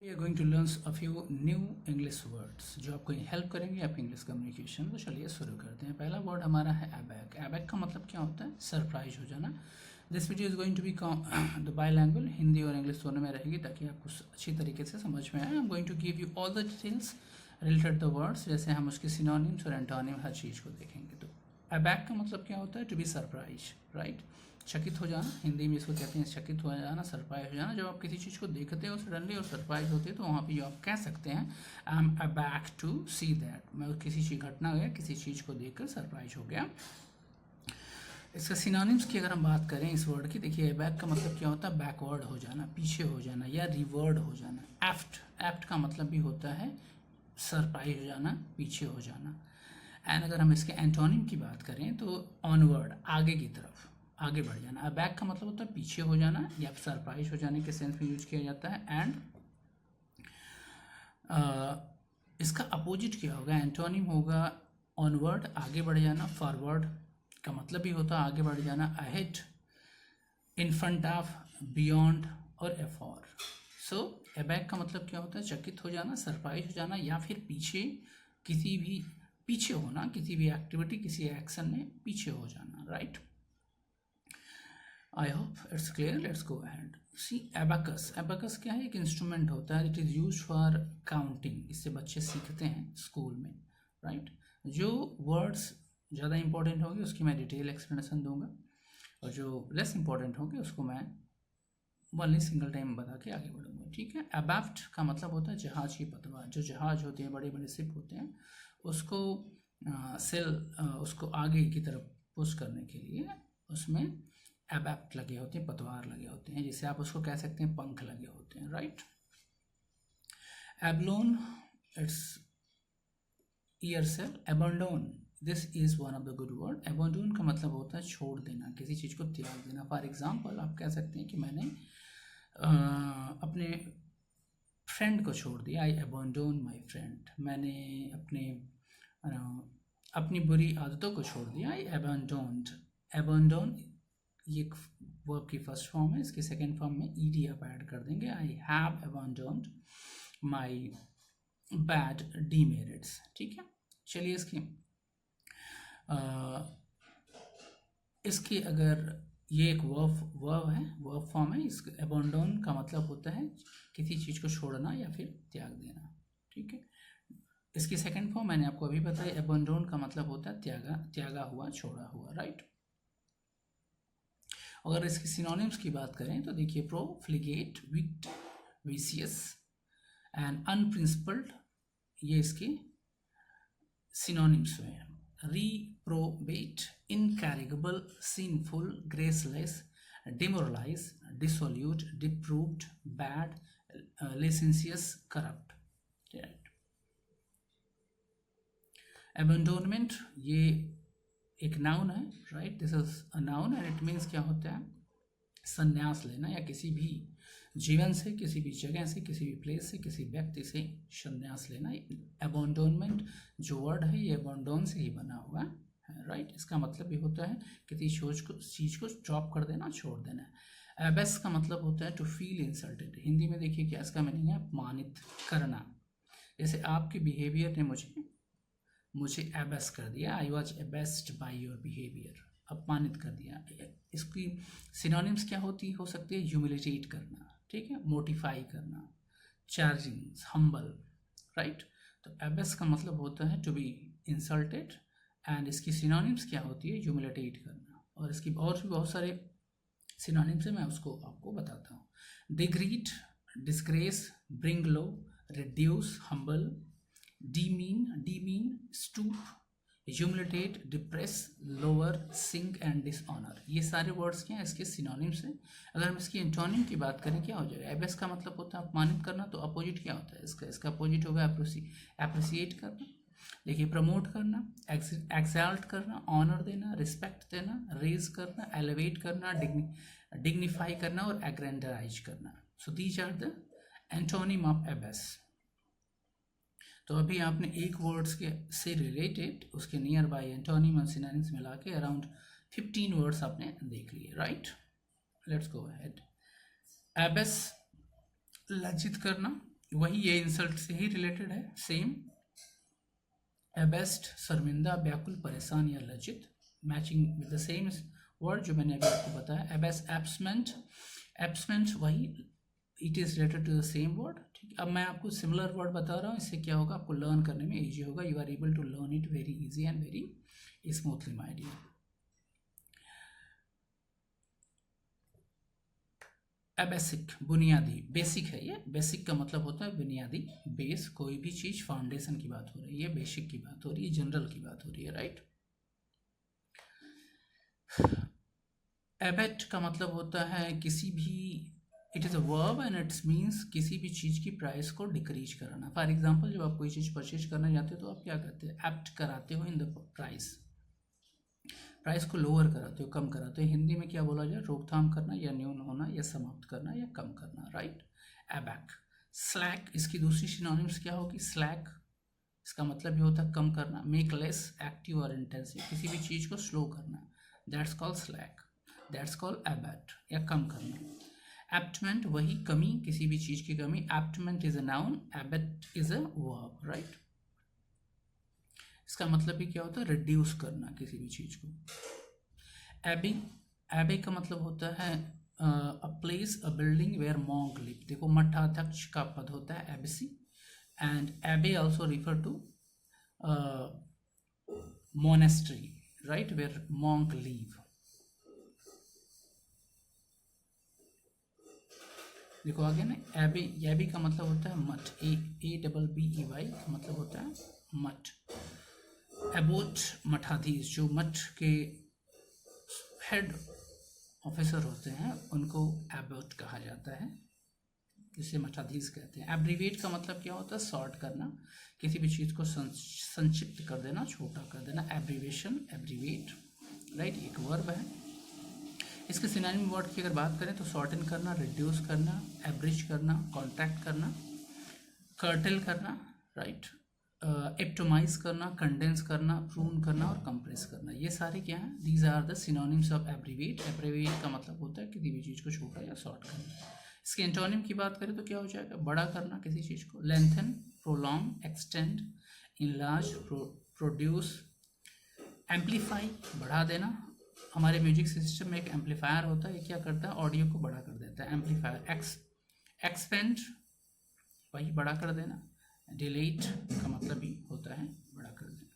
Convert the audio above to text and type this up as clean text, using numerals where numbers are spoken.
We are going to learn a few new English words जो आपको help करेंगे आपके इंग्लिश कम्युनिकेशन। तो चलिए शुरू करते हैं। पहला वर्ड हमारा है अबैक। अबैक का मतलब क्या होता है? सरप्राइज हो जाना। This video is going to be the bilingual, Hindi और इंग्लिश दोनों में रहेगी ताकि आपको अच्छी तरीके से समझ में आए। I am going to give you all the details related the words, जैसे हम उसके सिनोनिम्स और एंटोनिम हर चीज़ को देखेंगे। तो अबैक का मतलब क्या होता है? To be surprise, right? चकित हो जाना, हिंदी में इसको कहते हैं चकित हो जाना, सरप्राइज हो जाना। जब आप किसी चीज़ को देखते हो सडनली और सरप्राइज होते हैं तो वहाँ पे आप कह सकते हैं I am aback to see that. मैं किसी चीज़ घटना गया, किसी चीज़ को देखकर सरप्राइज हो गया। इसका सिनोनिम्स की अगर हम बात करें इस वर्ड की, देखिए अबैक का मतलब क्या होता है? बैकवर्ड हो जाना, पीछे हो जाना या रिवर्ड हो जाना। एफ्ट का मतलब भी होता है सरप्राइज हो जाना, पीछे हो जाना। एंड अगर हम इसके एंटोनिम की बात करें तो ऑनवर्ड, आगे की तरफ, आगे बढ़ जाना। अबैक का मतलब होता है पीछे हो जाना या सरप्राइज हो जाने के सेंस में यूज किया जाता है। एंड इसका अपोजिट क्या होगा? एंटोनिम होगा ऑनवर्ड, आगे बढ़ जाना। फॉरवर्ड का मतलब भी होता है आगे बढ़ जाना। Ahead, in front of, beyond और एफॉर। सो अबैक का मतलब क्या होता है? चकित हो जाना, सरप्राइज हो जाना या फिर पीछे, किसी भी पीछे होना, किसी भी एक्टिविटी, किसी एक्शन में पीछे हो जाना, right? I hope it's clear. Let's go ahead. See abacus. Abacus क्या है? एक इंस्ट्रूमेंट होता है। It is use for counting. इससे बच्चे सीखते हैं स्कूल में, राइट? जो वर्ड्स ज़्यादा इंपॉर्टेंट होंगे उसकी मैं डिटेल एक्सप्लेनेशन दूंगा, और जो लेस इंपॉर्टेंट होंगे उसको मैं ओनली सिंगल टाइम बता के आगे बढ़ूंगा, ठीक है? अबैफ्ट का मतलब होता है जहाज की पतवार। जो जहाज होते हैं, बड़े बड़े शिप होते हैं, उसको उसको आगे की तरफ पुश करने के लिए उसमें अबैफ्ट लगे होते हैं, पतवार लगे होते हैं, जिसे आप उसको कह सकते हैं पंख लगे होते हैं, right? Abalone, it's ear shell. Abandon, this is one of the good word. Abandon का मतलब होता है छोड़ देना, किसी चीज़ को त्याग देना। फॉर एग्जाम्पल आप कह सकते हैं कि मैंने अपने फ्रेंड को छोड़ दिया। आई एबंडोन माई फ्रेंड। मैंने अपनी बुरी आदतों को छोड़ दिया। आई एबंडोन्ड। एबंडोन ये वर्ब की फर्स्ट फॉर्म है। इसकी सेकेंड फॉर्म में ईडी आप ऐड कर देंगे। I have abandoned my bad demerits, ठीक है? चलिए इसकी अगर ये एक वर्ब है, वर्ब फॉर्म है। इस एबंडोन का मतलब होता है किसी चीज़ को छोड़ना या फिर त्याग देना, ठीक है? इसकी सेकंड फॉर्म मैंने आपको अभी बताया। एबंडोन का मतलब होता है त्यागा हुआ, छोड़ा हुआ, राइट? अगर इसकी सिनोनिम्स की बात करें तो देखिए प्रोफ्लिगेट, विक्ट, विशियस एंड अनप्रिंसिपल्ड, ये इसके सिनोनिम्स में। reprobate, incorrigible, sinful, graceless, demoralized, dissolute, depraved, bad, licentious, corrupt, right? Abandonment ये एक नाउन है, right? This is a noun and it means क्या होता है? संन्यास लेना, या किसी भी जीवन से, किसी भी जगह से, किसी भी प्लेस से, किसी व्यक्ति से संन्यास लेना। अबंडोनमेंट जो वर्ड है ये अबंडोन से ही बना हुआ है, राइट? इसका मतलब भी होता है किसी चीज़ को ड्रॉप कर देना, छोड़ देना। एबेस का मतलब होता है टू फील इंसल्टेड। हिंदी में देखिए क्या इसका मीनिंग है? अपमानित करना। जैसे आपके बिहेवियर ने मुझे एबेस कर दिया। I was abased by your behaviour, अपमानित कर दिया। इसकी सिनोनिम्स क्या हो सकती है? ह्यूमिलिटेट करना, ठीक है? मोटिफाई करना, चार्जिंग, हम्बल, राइट? तो एबेस का मतलब होता है टू बी इंसल्टेड, एंड इसकी सिनोनिम्स क्या होती है? ह्यूमिलिटेट करना। और इसकी और भी बहुत सारे सिनोनिम्स है, मैं उसको आपको बताता हूँ। Degrade, disgrace, bring low, reduce, humble, demean, stoop, humiliate, depress, lower, sink and dishonor। ये सारे वर्ड्स क्या हैं? इसके सिनोनिम्स हैं। अगर हम इसकी एंटोनिम की बात करें क्या हो जाएगा? एबेस का मतलब होता है अपमानित करना, तो अपोजिट क्या होता है इसका अपोजिट होगा एप्रिसिएट करना। देखिए प्रमोट करना, एक्सल्ट करना, ऑनर देना, रिस्पेक्ट देना, रेज करना, एलिवेट करना, डिग्निफाई करना और एग्रेंडराइज करना। So these are the antonym of abase. तो अभी आपने एक वर्ड्स के से रिलेटेड उसके नियर बाय एंटोनिम और सिनोनिम्स मिला के अराउंड 15 वर्ड्स आपने देख लिए, right? Let's go ahead. Abase, लज्जित करना, वही ये इंसल्ट से ही रिलेटेड है, सेम। एबेस्ट शर्मिंदा, व्याकुल, परेशान या लज्जित, matching with the same word जो मैंने अभी आपको बताया। एबेस्ट एब्समेंट, एब्समेंट वही, it is related to the same word. ठीक, अब मैं आपको सिमिलर वर्ड बता रहा हूँ, इससे क्या होगा, आपको लर्न करने में इजी होगा, you are able to learn it very easy and very smoothly my dear. Basic, बुनियादी, बेसिक है ये, बेसिक का मतलब होता है बुनियादी, बेस, कोई भी चीज फाउंडेशन की बात हो रही है, बेसिक की बात हो रही है, जनरल की बात हो रही है, राइट। एबेट का मतलब होता है किसी भी, it is a verb and it's means किसी भी चीज़ की प्राइस को डिक्रीज कराना। फॉर एग्जांपल जब आप कोई चीज़ परचेज करना चाहते हो तो आप क्या करते हैं, एप्ट कराते हो इन द प्राइस, प्राइस को लोअर कराते हो, कम कराते हो। हिंदी में क्या बोला जाए, रोकथाम करना या न्यून होना या समाप्त करना या कम करना, राइट। एबैक। स्लैक, इसकी दूसरी सिनोनिम्स क्या होगी, स्लैक इसका मतलब ये होता है कम करना, मेक लेस एक्टिव और इंटेंसिव, किसी भी चीज़ को स्लो करना, that's called slack, that's called abate या कम करना। एप्टमेंट वही, कमी, किसी भी चीज़ की कमी, abatement is a noun, abate is a verb, right. इसका मतलब भी क्या होता है, रिड्यूस करना किसी भी चीज़ को। एबे, एबे का मतलब होता है a place, a building where monk live. देखो मठाध्यक्ष का पद होता है abbacy, and abbey also refer to monastery, right, where monk live। देखो आगे ना, एबे, एबे का मतलब होता है मठ, ABBEY का मतलब होता है मठ। एबोट, मठाधीश, जो मठ के हेड ऑफिसर होते हैं उनको एबोट कहा जाता है, जिसे मठाधीश कहते हैं। एब्रीवेट का मतलब क्या होता है, शॉर्ट करना, किसी भी चीज़ को संक्षिप्त कर देना, छोटा कर देना, एब्रीवेशन, एब्रीवेट, राइट, एक वर्ब है। इसके सिनोनिम वर्ड की अगर बात करें तो शॉर्टन करना, रिड्यूस करना, एब्रिज करना, कॉन्ट्रैक्ट करना, कर्टेल करना, राइट, एप्टोमाइज करना, कंडेंस करना, प्रून करना और कंप्रेस करना, ये सारे क्या हैं, these are the synonyms of abbreviate. Abbreviate का मतलब होता है किसी भी चीज़ को छोटा या शॉर्ट करना। इसके एंटोनिम की बात करें तो क्या हो जाएगा, बड़ा करना किसी चीज़ को, lengthen, prolong, extend, enlarge, produce, amplify, बढ़ा देना। हमारे म्यूजिक सिस्टम में एक एम्पलीफायर होता है, ये क्या करता है, ऑडियो को बड़ा कर देता है, एम्पलीफायर। एक्सपेंड वही बड़ा कर देना, डिलीट का मतलब भी होता है बड़ा कर देना।